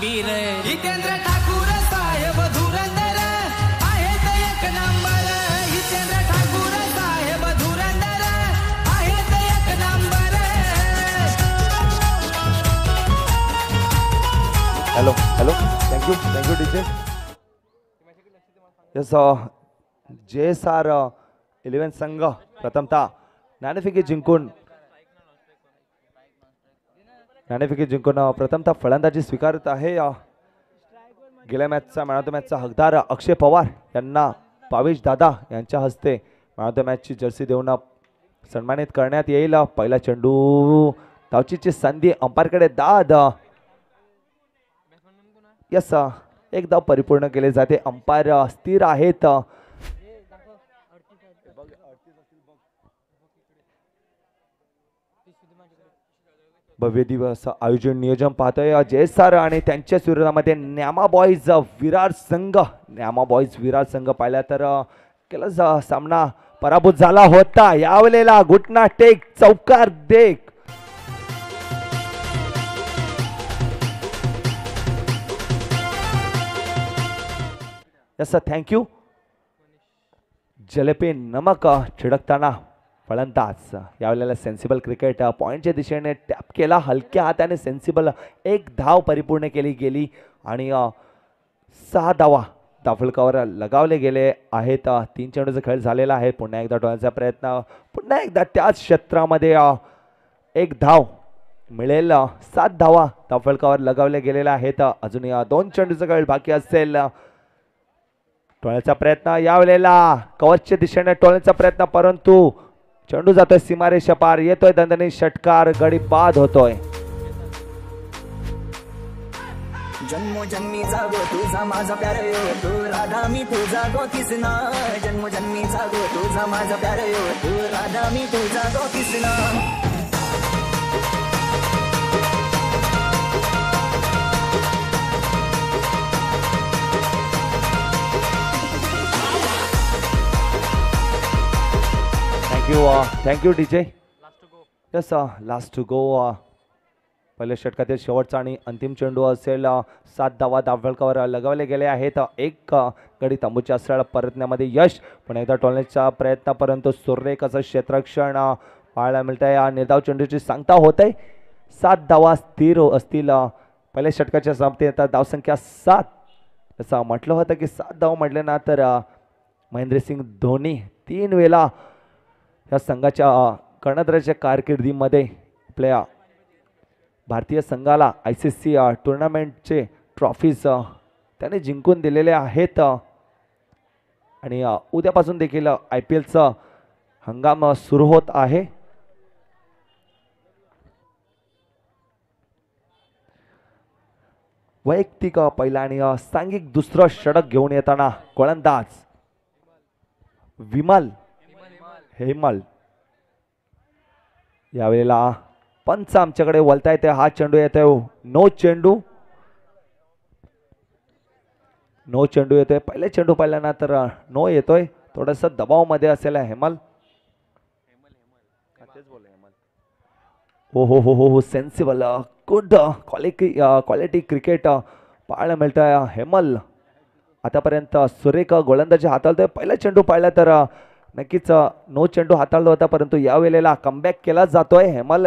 खंबीर जितेंद्र ठाकूर साहेब धुरंधर आहेत एक नंबर जितेंद्र ठाकूर साहेब धुरंधर आहेत एक number. Hello hello thank you DJ. Yes JSR 11 संघ प्रथमतः नाणेफेकी जिंकून प्रथमतः फलंदाजी स्वीकारत आहे. गेल्या मॅचचा मॅन ऑफ द मॅचचा हकदार अक्षय पवार यांना भावेश दादा यांच्या हस्ते मॅन ऑफ द मॅचची जर्सी देऊन सन्मानित करण्यात येईल. पहिला चेंडू धावचीची संधी अंपायरकडे दाद. यस एक धाव परिपूर्ण केले जाते. अंपायर स्थिर आहेत. भव्य दिवस आयोजन नियोजन पाहतोय JSR आणि त्यांच्या विरोधामध्ये न्यामा बॉईज विरार संघ पाहिला तर केला सामना पराभूत झाला होता. यावेळेला घुटना टेक चौकार देख. Yes thank you. जलेपे नमक छिडकताना फलंदाज यावेळेला सेन्सिबल क्रिकेट पॉइंटच्या दिशेने टॅप केला. हलक्या हाताने सेन्सिबल एक धाव परिपूर्ण केली गेली आणि 6 धावा धावफलकावर लगावले गेले आहेत. 3 चेंडूचा खेळ झालेला आहे. पुन्हा एकदा टोळण्याचा प्रयत्न. पुन्हा एकदा त्याच क्षेत्रामध्ये एक धाव मिळेल. 7 धावा धावफलकावर लगावले गेलेल्या आहेत. अजून 2 चेंडूचा खेळ बाकी असेल. टोळण्याचा प्रयत्न यावेळेला कव्हरच्या दिशेने टोळण्याचा प्रयत्न परंतु चेंडू जातोय सीमारेषा पार. येतोय दणदणीत षटकार. गडी बाद होतोय. जन्मोजन्मी जागो तुझा माझा प्यार यो तू राधा मी तुझा गो किसना. जन्मोजन्मी जागो तुझा माझा प्यार यो तू राधा मी तुझा गो Kisna. Thank you DJ. Yes last to go. पहिल्या षटकातील शेवटचा आणि अंतिम चेंडू असेल. 7 धावा धावफलकावर लगावले गेले आहेत. एक गडी तंबूच्या असळ परतण्यामध्ये यश. पण एकदा टोलण्याचा प्रयत्न परंतु सुरेख असं क्षेत्ररक्षण पाहायला मिळत आहे. निर्धाव चेंडूची सांगता होत आहे. 7 धावा स्थिर असतील. पहिल्या षटकाच्या समाप्तीत धावसंख्या 7. असं म्हटलं होतं की 7 धाव म्हटले ना तर महेंद्रसिंग धोनी 3 वेळा या संघाच्या कर्णधाराच्या कारकिर्दीमध्ये आपल्या भारतीय संघाला ICC टुर्नामेंटचे ट्रॉफीज त्याने जिंकून दिलेले आहेत. आणि उद्यापासून देखील IPLचा हंगाम सुरू होत आहे. वैयक्तिक पहिला आणि सांघिक दुसरं षटक घेऊन येताना गोलंदाज विमल हेमल. यावेळेला पंच आमच्याकडे वळता येते. हा चेंडू येतोय नो चेंडू येतोय. पहिले चेंडू पाहिल्यानंतर नो येतोय. थोडस दबाव मध्ये असेल हेमल. हो हो हो हो सेन्सिबल गुड क्वालिटी क्रिकेट पाहायला मिळतंय. हेमल आतापर्यंत सुरेख गोलंदाजी हाताळतोय. पहिला चेंडू पाहिला तर नक्कीच नो चेंडू हाताळला होता परंतु या वेळेला कमबॅक केला जातोय. हेमल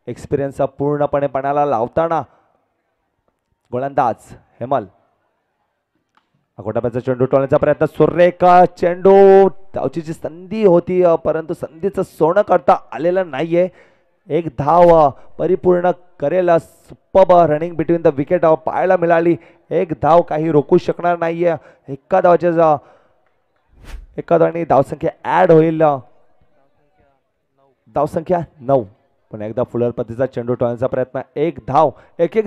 एक्सपिरियन्स पूर्णपणे पणाला लावताना गोलंदाज हेमल. अगोटाप्याचा चेंडू टोलण्याचा प्रयत्न. सुरेख चेंडू धावचीची संधी होती परंतु संधीचं सोनं करता आलेलं नाहीये. एक धाव परिपूर्ण करेल. Superb running between the wicket पाहायला मिळाली. एक धाव काही रोखू शकणार नाहीये. एका धावाने धावसंख्या ऍड होईल. धावसंख्या 9. पण एकदा फुलर पद्धतीचा चेंडू टोलण्याचा प्रयत्न. एक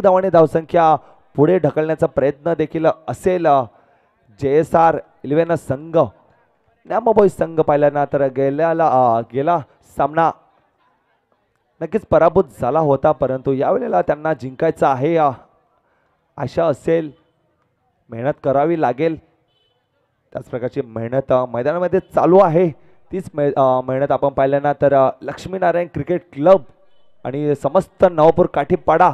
धावाने धावसंख्या पुढे ढकलण्याचा प्रयत्न देखील असेल. JSR 11 संघ न्यामाबॉई संघ पाहिल्यानंतर गेला सामना नक्कीच पराभूत झाला होता परंतु यावेळेला त्यांना जिंकायचं आहे. आशा असेल. मेहनत करावी लागेल. त्याच प्रकारची मेहनत मैदानामध्ये चालू आहे. तीच मेहनत आपण पाहिल्याना तर लक्ष्मीनारायण क्रिकेट क्लब आणि समस्त नवापूर काठीपाडा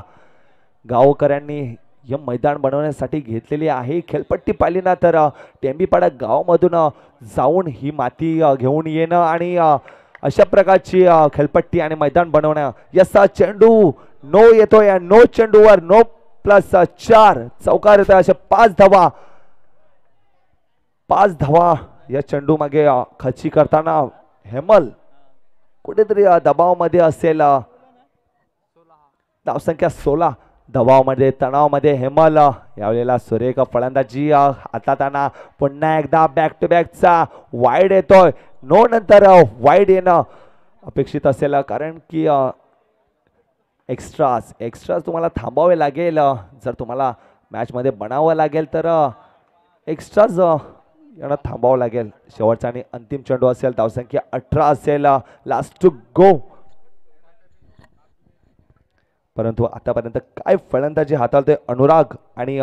गावकऱ्यांनी हे मैदान बनवण्यासाठी घेतलेली आहे. खेळपट्टी पाहिली ना तर टेंबीपाडा गावामधून जाऊन ही माती घेऊन येणं आणि अशा प्रकारची खेळपट्टी आणि मैदान बनवणं. यसा चेंडू नो येतोय. नो चेंडूवर नो प्लस 4 चौकार येतोय. अशा 5 धावा या चेंडू मागे खची करताना हेमल कुठेतरी दबावामध्ये असेल. धावसंख्या 16 दबावामध्ये तणावामध्ये हेमल यावेळेला सुरेख फलंदाजी हाताळताना पुन्हा एकदा बॅक टू बॅकचा वाईड येतोय. नो नंतर वाईड येणं अपेक्षित असेल कारण की एक्स्ट्राज तुम्हाला थांबावे लागेल. जर तुम्हाला मॅचमध्ये बनावं लागेल तर एक्स्ट्राज यांना थांबावं लागेल. शेवटचा आणि अंतिम चेंडू असेल. धावसंख्या 18 असेल. Last to go. परंतु आतापर्यंत काय फलंदाजी हाताळतोय अनुराग आणि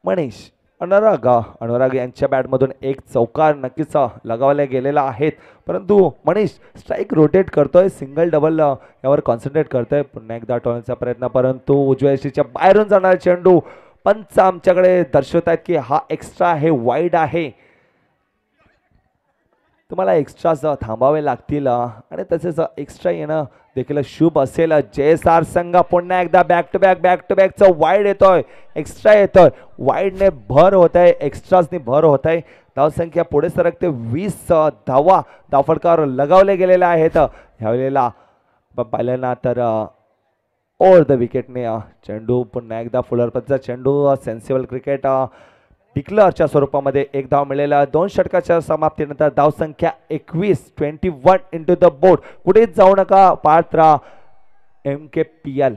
मनीष. अनुराग यांच्या बॅटमधून एक चौकार नक्कीच लगावले गेलेला आहेत. परंतु मनीष स्ट्राईक रोटेट करतोय. सिंगल डबल यावर कॉन्सन्ट्रेट करतोय. पुन्हा एकदा टोलण्याचा प्रयत्न परंतु उजव्या यशीच्या बाहेरून जाणारा चेंडू. पंच आमच्याकडे दर्शवत आहेत की हा एक्स्ट्रा आहे, वाईड आहे. तुम्हाला एक्स्ट्राज थांबावे लागतील आणि तसेच एक्स्ट्रा येणं देखील शुभ असेल. JSR संघ पुन्हा एकदा बॅक टू बॅकचा वाईड येतोय. एक्स्ट्रा येतोय. वाईडने भर होत आहे. एक्स्ट्राजने भर होत आहे. धावसंख्या पुढे सरकते. 20 धावा धावफलकावर लगावले गेलेले आहेत. ह्यावेळेला पाहिलं ना तर ओव्हर द विकेटने चेंडू पुन्हा एकदा फुलरपतचा चेंडू. सेन्सिबल क्रिकेट डिक्लेअरच्या स्वरूपामध्ये एक धाव मिळेला. 2 षटकाच्या समाप्तीनंतर धावसंख्या 21 इंटू द बोर्ड. कुठेच जाऊ नका. पाहत राहा MKPL.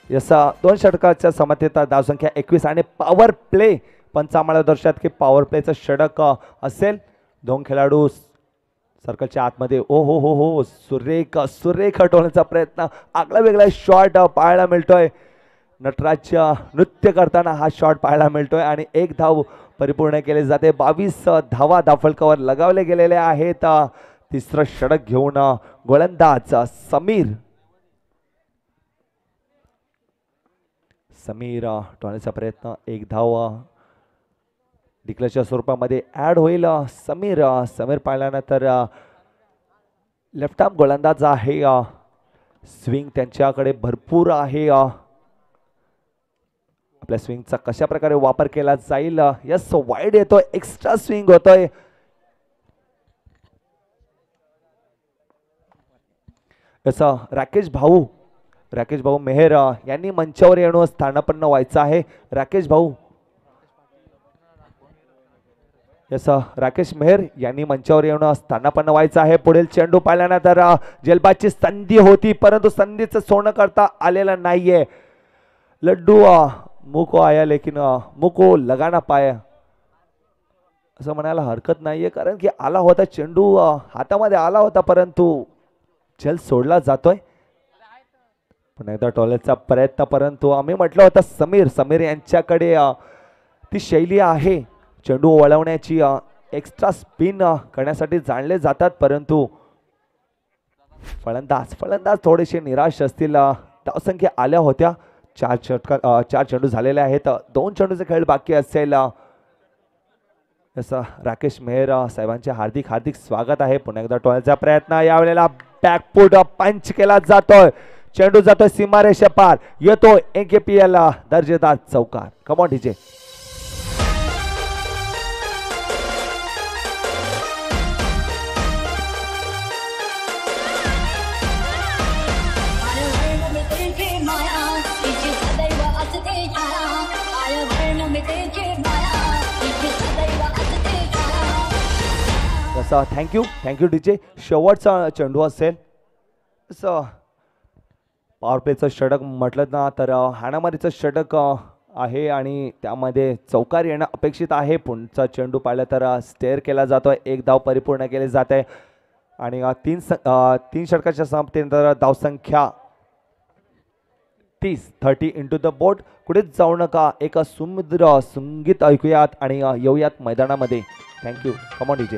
यसा 2 षटकाच्या समाप्तीत धावसंख्या 21 आणि पॉवर प्ले. पंच आम्हाला दर्शवतात की पॉवर प्लेचं षटक असेल. 2 खेळाडू सर्कलच्या आतमध्ये. ओ हो सुरेख टोलण्याचा प्रयत्न. आगळा वेगळा शॉट पाहायला मिळतोय. नटराज नृत्य करताना हा शॉट पाहायला मिळतोय आणि एक धाव परिपूर्ण केले जाते. 22 धावा धावफलकावर लगावले गेलेले आहेत. तिसरं षटक घेऊन गोलंदाज समीर टोलण्याचा प्रयत्न. एक धाव डिक्लेअरच्या स्वरूपामध्ये ऍड होईल. समीर पाहिल्यानंतर लेफ्ट आर्म गोलंदाज आहे. स्विंग त्यांच्याकडे भरपूर आहे. आपल्या स्विंगचा कशा प्रकारे वापर केला जाईल. यस वाईड येतोय. एक्स्ट्रा स्विंग होतोय. यस राकेश भाऊ मेहर यांनी मंचावर येऊन स्थानापन्न व्हायचं आहे. राकेश मेहर यांनी मंचावर येऊन स्थानापन्न व्हायचं आहे. पुढील चेंडू पाहिल्यानंतर जलबाची संधी होती परंतु संधीचं सोनं करता आलेलं नाहीये. लड्डू मुको आया लेकिन मुको लगाना पाया असं म्हणायला हरकत नाहीये कारण की आला होता चेंडू हातामध्ये आला होता परंतु जल सोडला जातोय. पुन्हा एकदा टॉलेचा प्रयत्न परंतु आम्ही म्हटलं होतं समीर यांच्याकडे ती शैली आहे चेंडू वळवण्याची. एक्स्ट्रा स्पिन करण्यासाठी जाणले जातात परंतु फलंदाज थोडेसे निराश असतील. धावसंख्या आल्या होत्या. 4 चेंडू झालेले आहेत. 2 चेंडूचे खेळ बाकी असेल. असं राकेश मेहर साहेबांचे हार्दिक स्वागत आहे. पुन्हा एकदा टॉलेचा प्रयत्न. यावेळेला बॅकफूट पंच केला जातोय. चेंडू जातोय सीमारेषे पार. येतो MKPL दर्जेदार चौकार. Come on DJ. Thank you DJ. शेवटचा चेंडू असेल. पॉवर प्लेचं षटक म्हटलं ना तर हाणामारीचं षटक आहे आणि त्यामध्ये चौकार येणं अपेक्षित आहे. पुढचा चेंडू पाहिलं तर स्टेअर केला जातोय. एक धाव परिपूर्ण केली जाते आणि तीन षटकाच्या समाप्तीनंतर धावसंख्या 30 इंटू द बोर्ड. कुठेच जाऊ नका, एक सुमधुर संगीत ऐकूयात आणि येऊयात मैदानामध्ये. थँक्यू. Come on DJ.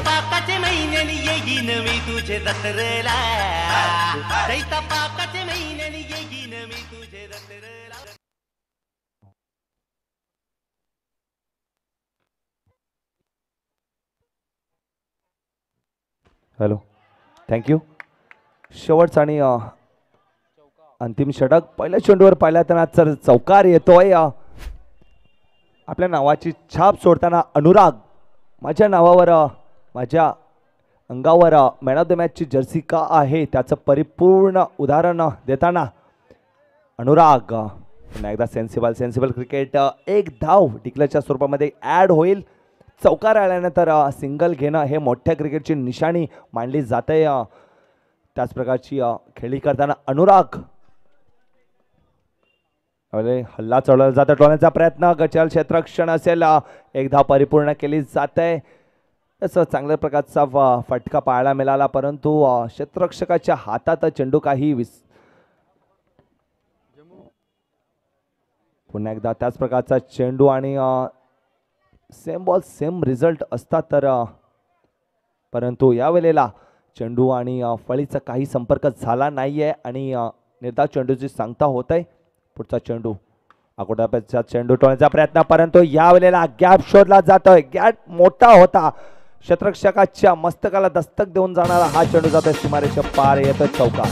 पाकाचे महिन्यानी येईन मी तुझे जत्रेला. पाकाचे महिन्यानी येईन मी तुझे जत्रेला. हॅलो. थँक्यू. शेवटचा आणि अंतिम षटक. पहिल्या चेंडूवर पाहिला तर चौकार येतोय. आपल्या नावाची छाप सोडताना अनुराग, माझ्या नावावर माझ्या अंगावर मॅन ऑफ द मॅचची जर्सी का आहे त्याचं परिपूर्ण उदाहरण देताना अनुराग. पुन्हा एकदा सेन्सिबल क्रिकेट. एक धाव डिक्लेअरच्या स्वरूपामध्ये ॲड होईल. चौकार आल्यानंतर सिंगल घेणं हे मोठ्या क्रिकेटची निशाणी मानली जाते. त्याच प्रकारची खेळी करताना अनुराग हल्ला चढवला जातो. टोलण्याचा प्रयत्न. गचल क्षेत्ररक्षण असेल. एक धाव परिपूर्ण केली जाते. तसं चांगल्या प्रकारचा फटका पाहायला मिळाला, परंतु क्षेत्ररक्षकाच्या हातात चेंडू काही पुन्हा एकदा त्याच प्रकारचा चेंडू आणि सेम बॉल सेम रिझल्ट असतात तर, परंतु यावेळेला चेंडू आणि फळीचा काही संपर्क झाला नाहीये आणि निर्धाव चेंडूची सांगता होत आहे. पुढचा चेंडू अगोदरचा चेंडू टोळण्याचा प्रयत्न, परंतु यावेळेला गॅप शोधला जातोय. गॅप मोठा होता. क्षेत्ररक्षकाच्या मस्तकाला दस्तक देऊन जाणारा हा चेंडू जातोय सीमारेषा पार. येतोय चौकार.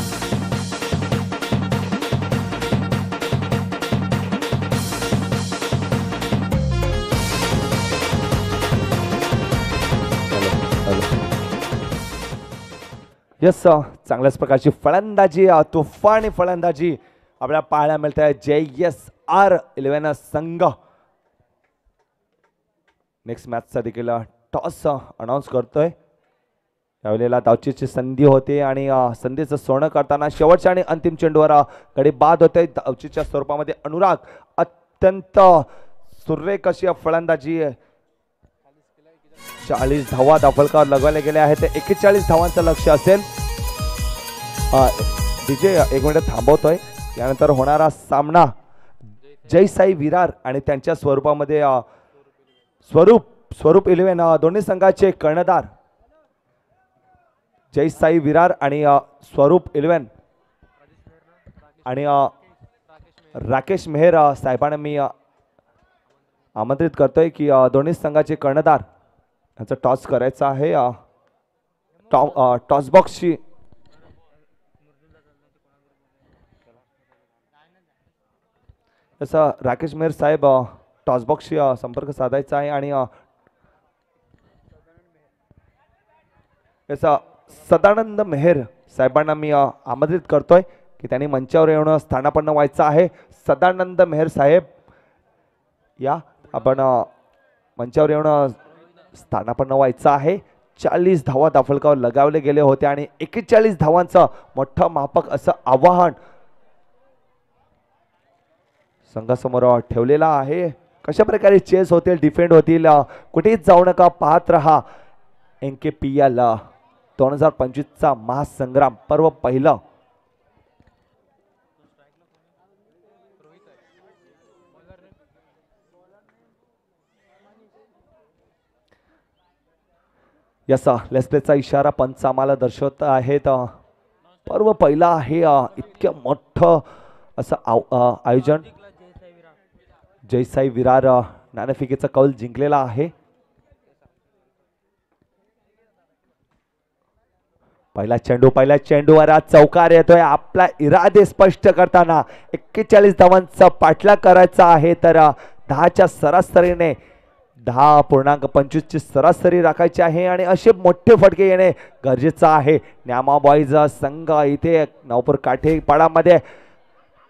यस, चांगल्याच प्रकारची फलंदाजी, तुफानी फलंदाजी आपल्याला पाहायला मिळते आहे JSR11 संघ. नेक्स्ट मॅचचा देखील टॉस अनाऊन्स करतोय. यावेळेला धावचीची संधी होते आणि संधीचं सोनं करताना शेवटच्या आणि अंतिम चेंडूवर गडी बाद होते. धावचीच्या स्वरूपामध्ये अनुराग अत्यंत सुरेख अशी फलंदाजी. 40 धावा धावफलकावर लगवले गेले आहेत. 41 धावांचं लक्ष असेल. डीजे एक मिनिट थांबवतोय. यानंतर होणारा सामना जय साई विरार आणि त्यांच्या स्वरूपामध्ये स्वरूप 11 दोन्ही संघाचे कर्णधार जय साई विरार आणि स्वरूप 11 आणि राकेश मेहर साहेबांना मी आमंत्रित करतोय की दोन्ही संघाचे कर्णधार यांचा टॉस करायचा आहे. टॉस बॉक्सची तसं राकेश मेहर साहेब टॉस बॉक्सशी संपर्क साधायचा आहे आणि सदानंद मेहर साहेबांना मी आमंत्रित करतोय की त्यांनी मंचावर येऊन स्थानापन्न व्हायचं आहे. सदानंद मेहर साहेब या आपण मंचावर येऊन स्थानापन्न व्हायचं आहे. 40 धावा धावफलकावर लगावले गेले होते आणि 41 धावांचं मोठं मापक असं आवाहन संघासमोर ठेवलेला आहे. कशा प्रकारे चेस होतील, डिफेंड होतील, कुठेच जाऊ नका, पाहत रहा. NKPL 2025चा महासंग्राम पर्व पहिलं. याचा लेस्पेचा इशारा पंच आम्हाला दर्शवत आहेत. पर्व पहिला आहे. इतकं मोठं असं आयोजन जय साई विरार नाणेफेकीचा कौल जिंकलेला आहे. पहिला चेंडूवर चौकार येतोय. आपला इरादे स्पष्ट करताना 41 धावांचा पाठलाग करायचा आहे. तर 10च्या सरासरीने 10.25 ची सरासरी राखायची आहे आणि असे मोठे फटके येणे गरजेचं आहे. न्यामा बॉईज संघ इथे नवपूर काठेपाडामध्ये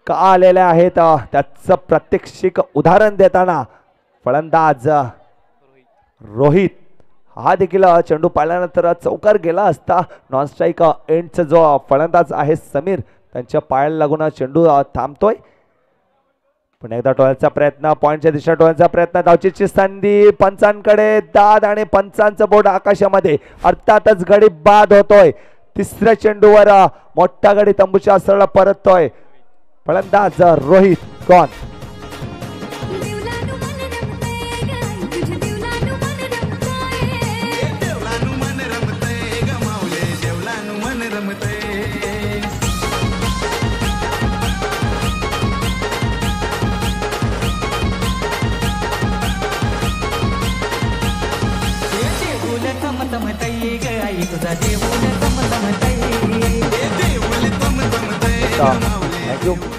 का आलेले आहेत त्याचं प्रात्यक्षिक उदाहरण देताना फलंदाज रोहित हा देखील चेंडू पाळल्यानंतर चौकार गेला असता. नॉन स्ट्राईक एंडचा जो फलंदाज आहे समीर त्यांच्या पायाला लागून चेंडू थांबतोय. पुन्हा एकदा टोळ्याचा प्रयत्न, पॉइंटच्या दिशा टोळ्याचा प्रयत्न, धावचीची संधी, पंचांकडे दाद आणि पंचांचं बोर्ड आकाशामध्ये. अर्थातच गडी बाद होतोय. तिसऱ्या चेंडूवर मोठा गडी तंबूच्या सरळ परततोय. फलंदाज रोहित गॉन.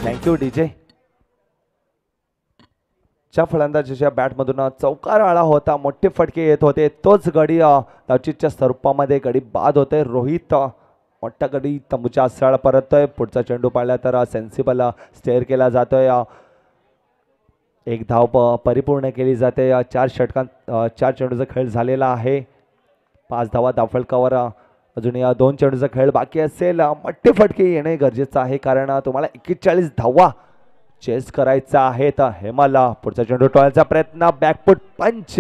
Thank you DJ. च्या फलंदाजाच्या बॅटमधून चौकार आला होता, मोठे फटके येत होते. तोच गडी धावचीच्या स्वरूपामध्ये गडी बाद होते. रोहित मोठा गडी तंबूच्या आसराला परततोय. पुढचा चेंडू पाळला तर सेन्सिबल स्टेअर केला जातोय. एक धाव परिपूर्ण केली जाते. 4 चेंडूचा खेळ झालेला आहे. 5 धावा दाफळकावर अजून या 2 चेंडूचा खेळ बाकी असेल. मोठे फटके येणे गरजेचं आहे कारण तुम्हाला 41 धावा चेस करायचा आहे. तर हेमल पुढचा चेंडू टोळायचा प्रयत्न, बॅकफूट पंच,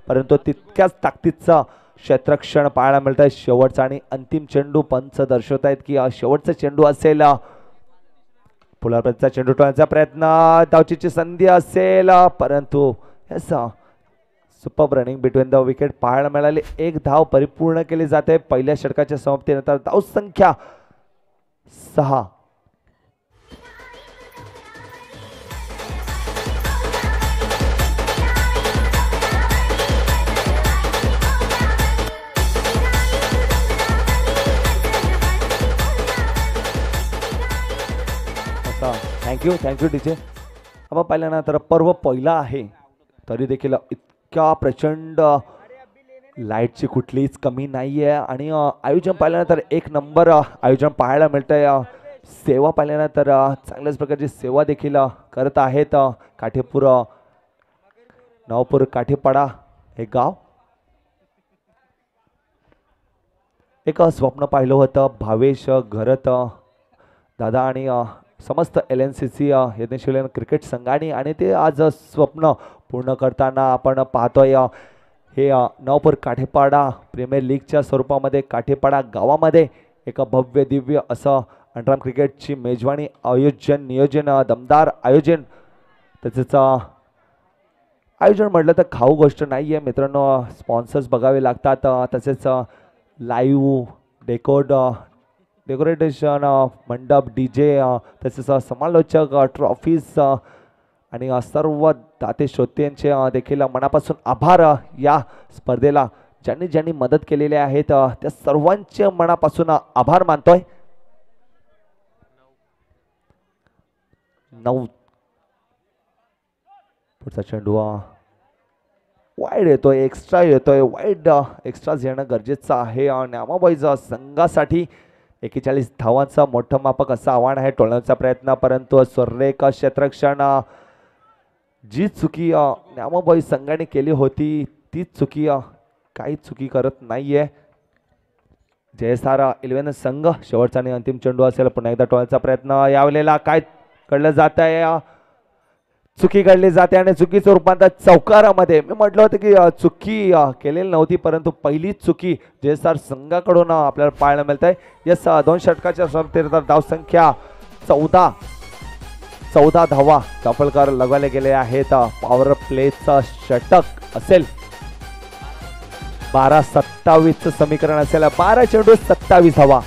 परंतु तितक्याच ताकदीचं क्षेत्ररक्षण पाहायला मिळत आहे. शेवटचा आणि अंतिम चेंडू पंच दर्शवत आहेत की शेवटचा चेंडू असेल. पुलापर्यंतचा चेंडू टोळायचा प्रयत्न, धावचीची संधी असेल, परंतु super running between the wicket पाहायला मिळाली. 1 धाव परिपूर्ण केली जाते पहिल्या षटकाच्या समाप्तीनंतर. धाव संख्या 6. Thank you DJ. आपण पाहिल्यानंतर पर्व पहिला आहे तरी देखील इतक्या प्रचंड लाईटची कुठलीच कमी नाही आहे आणि आयोजन पाहिल्यानंतर 1 नंबर आयोजन पाहायला मिळतंय. सेवा पाहिल्यानंतर चांगल्याच प्रकारची सेवा देखील करत आहेत. नवपूर काठेपाडा हे गाव. एक स्वप्न पाहिलं होतं भावेश घरत दादा आणि समस्त LNCC यज्ञशील क्रिकेट संघाने आणि ते आज स्वप्न पूर्ण करताना आपण पाहतोय. हे नवपूर काठेपाडा प्रीमियर लीगच्या स्वरूपामध्ये काठेपाडा गावामध्ये एक भव्य दिव्य असं अंडरआर्म क्रिकेटची मेजवानी आयोजन नियोजन दमदार आयोजन. तसेच आयोजन म्हटलं तर खाऊ गोष्ट नाही आहे मित्रांनो. स्पॉन्सर्स बघावे लागतात. तसेच लाईव्ह डेकोरेशन मंडप DJ तसेच समालोचक ट्रॉफीज आणि सर्व दाते श्रोत्यांचे देखील मनापासून आभार. या स्पर्धेला ज्यांनी मदत केलेली आहेत त्या सर्वांचे मनापासून आभार मानतोय. 9 पुढचा चेंडू वाईड येतोय, एक्स्ट्रा येतोय. वाईड एक्स्ट्राज येणं गरजेचं आहे. न्यामाबाईज संघासाठी 41 धावांचा मोठं मापक असं आव्हान आहे. टोळण्याचा प्रयत्न, परंतु सुरेख क्षेत्ररक्षण. जी चुकी न्यामाबाई संघाने केली होती ती चुकी काही चुकी करत नाहीये. JSR 11 संघ शेवटचा आणि अंतिम चेंडू असेल. पुन्हा एकदा टोळण्याचा प्रयत्न. यावेळेला काय घडलं जात आहे, चुकी घडली जाते आणि चुकीचं रूपांतर चौकारामध्ये. मी म्हटलं होतं की चुकी केलेली नव्हती परंतु पहिली चुकी JSR संघाकडून आपल्याला पाहायला मिळत आहे. यस 2 षटकाच्या समाप्तीनंतर धावसंख्या 14 धावा दाफळकर लगवले गेले आहेत. पॉवर प्लेचं षटक असेल 12-27 समीकरण असेल. 12 चेंडू 27 धावा.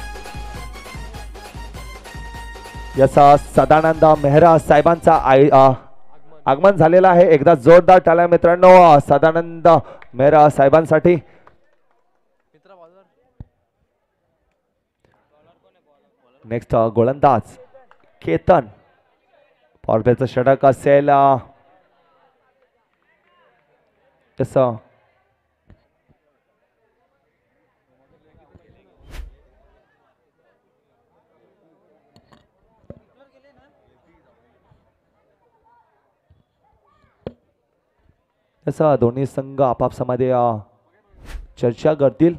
याचा सदानंद मेहरा साहेबांचा आगमन झालेला आहे. एकदा जोरदार टाळ्या मित्रांनो सदानंद मेहरा साहेबांसाठी. नेक्स्ट गोलंदाज केतन. पॉवरप्लेचं षटक असेल. तसं तसं दोन्ही संघ आपापसामध्ये चर्चा करतील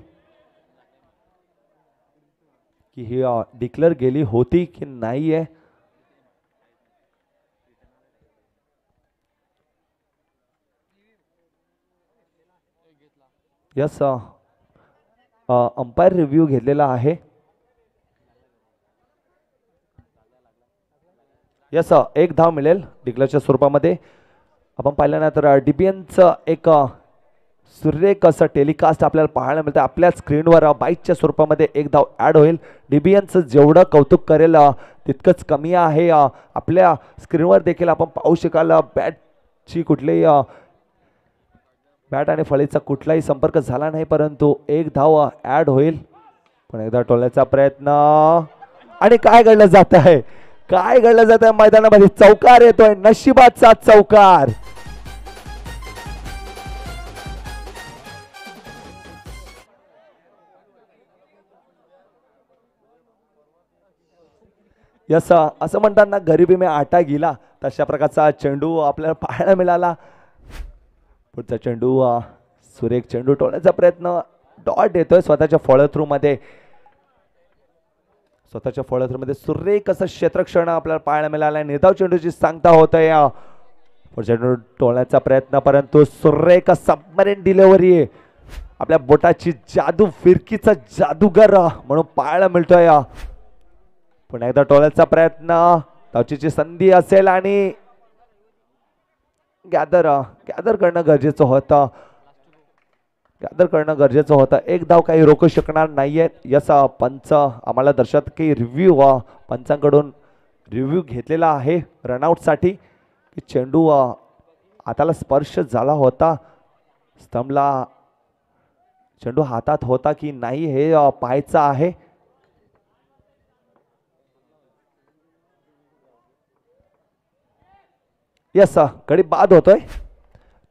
की ही डिक्लेअर गेली होती की नाहीये. यस अंपायर रिव्ह्यू घेतलेला आहे. यस एक धाव मिळेल डिक्लेअरच्या स्वरूपामध्ये. आपण पाहिल्यानंतर डीबीएनचं एक सुरेख असं टेलिकास्ट आपल्याला पाहायला मिळतं. आपल्या स्क्रीनवर बाईकच्या स्वरूपामध्ये एक धाव ॲड होईल. डीबीएनचं जेवढं कौतुक करेल तितकंच कमी आहे. आपल्या स्क्रीनवर देखील आपण पाहू शकाल बॅटची कुठलीही बॅट आणि फळीचा कुठलाही संपर्क झाला नाही, परंतु एक धाव ॲड होईल. पण एकदा टोलण्याचा प्रयत्न आणि काय घडलं जात आहे, काय घडलं जात आहे मैदानामध्ये. चौकार येतोय, नशिबाचा चौकार. यस असं म्हणतात ना, गरिबी में आटा गेला, तशा प्रकारचा चेंडू आपल्याला पाहायला मिळाला. पुढचा चेंडू सुरेख चेंडू टोलण्याचा प्रयत्न. डॉट येतोय स्वतःच्या फॉलो थ्रू मध्ये. स्वतःच्या फॉलो थ्रू मध्ये सुरेख असं क्षेत्रक्षण आपल्याला पाहायला मिळाला. निर्धाव चेंडूची सांगता होत आहे. पुढचा चेंडू टोलण्याचा प्रयत्न, परंतु सुरेख सबमरीन डिलिव्हरी. आपल्या बोटाची जादू, फिरकीचा जादूगर म्हणून पाहायला मिळतोय. पुन्हा एकदा टोलण्याचा प्रयत्न. धावचीची संधी असेल आणि गॅदर करणं गरजेचं होतं. गॅदर करणं गरजेचं होतं. एक धाव काही रोखू शकणार नाहीये. याचा पंच आम्हाला दर्शक की रिव्ह्यू पंचांकडून रिव्ह्यू घेतलेला आहे रनआउटसाठी की चेंडू हाताला स्पर्श झाला होता, स्तंभला चेंडू हातात होता की नाही हे पाहायचं आहे. यस गडी बाद होतोय.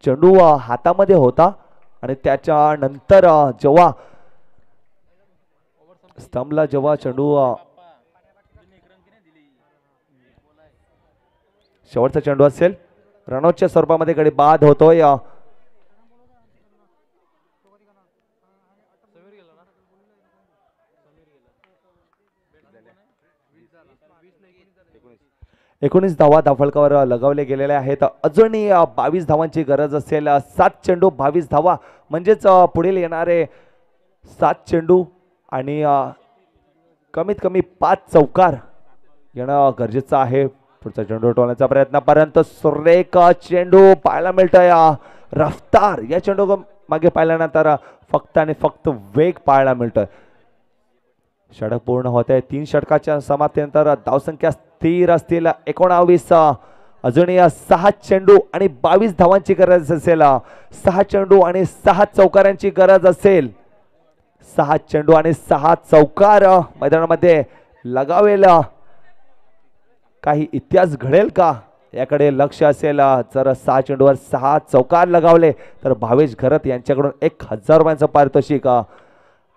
चेंडू हातामध्ये होता आणि त्याच्यानंतर जेव्हा स्तंभला जेव्हा चेंडू शेवटचा चेंडू असेल रनआउटच्या स्वरूपामध्ये गडी बाद होतोय. एकोणीस धावा धावफलकावर लगावले गेलेले आहेत. अजूनही 22 धावांची गरज असेल. 7 चेंडू 22 धावा म्हणजेच पुढील येणारे 7 चेंडू आणि कमीत कमी 5 चौकार येणं गरजेचं आहे. पुढचा चेंडू टोलण्याचा प्रयत्न, परंतु सुरेख चेंडू पाहायला मिळतोय. रफ्तार या चेंडू मागे पाहिल्यानंतर फक्त आणि फक्त वेग पाहायला मिळतोय. षटक पूर्ण होत आहे. 3 षटकाच्या समाप्तीनंतर धावसंख्या स्थिर असतील 19. अजूनही 6 चेंडू आणि 22 धावांची गरज असेल. 6 चेंडू आणि 6 चौकारांची गरज असेल. 6 चेंडू आणि 6 चौकार मैदानामध्ये लगावेल. काही इतिहास घडेल का याकडे लक्ष असेल. जर 6 चेंडूवर 6 चौकार लगावले तर भावेश घरत यांच्याकडून 1000 रुपयांचं पारितोषिक.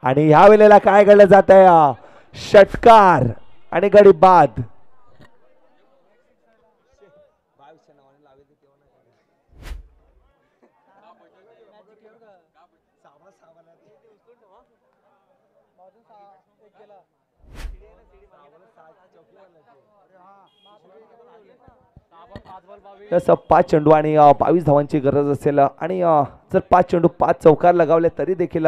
आणि ह्या वेळेला काय घडलं जात आहे, षटकार आणि गडी बाद. तसं 5 चेंडू आणि 22 धावांची गरज असेल आणि जर 5 चेंडू 5 चौकार लगावले तरी देखील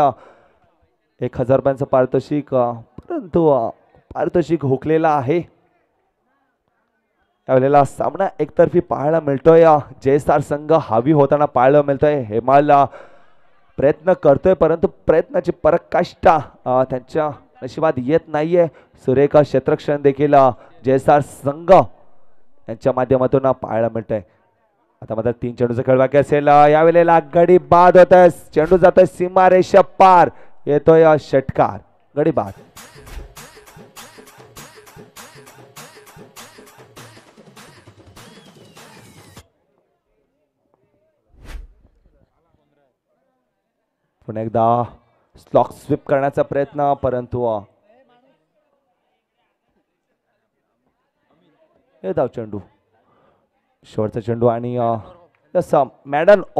1000 रुपयांचं पारितोषिक, परंतु पारितोषिक हुकलेला आहे. त्यावेळेला सामना एकतर्फी पाहायला मिळतोय. जयस्टार संघ हावी होताना पाहायला मिळतोय. हेमाल प्रयत्न करतोय परंतु प्रयत्नाची पराकाष्ठा त्यांच्या नशिबात येत नाहीये. सुरेख क्षेत्रक्षण देखील जयस्टार संघ यांच्या माध्यमातून पाहायला मिळतंय. आता मात्र 3 चेंडूचा खेळ बाकी असेल. यावेळेला गडी बाद होत आहे. चेंडू जातोय सीमारेषा पार, येतोय षटकार, गडी बाद. पुन्हा एकदा स्लॉक स्वीप करण्याचा प्रयत्न, परंतु हे धाव चेंडू, शेवटचा चेंडू आणि यस मॅडन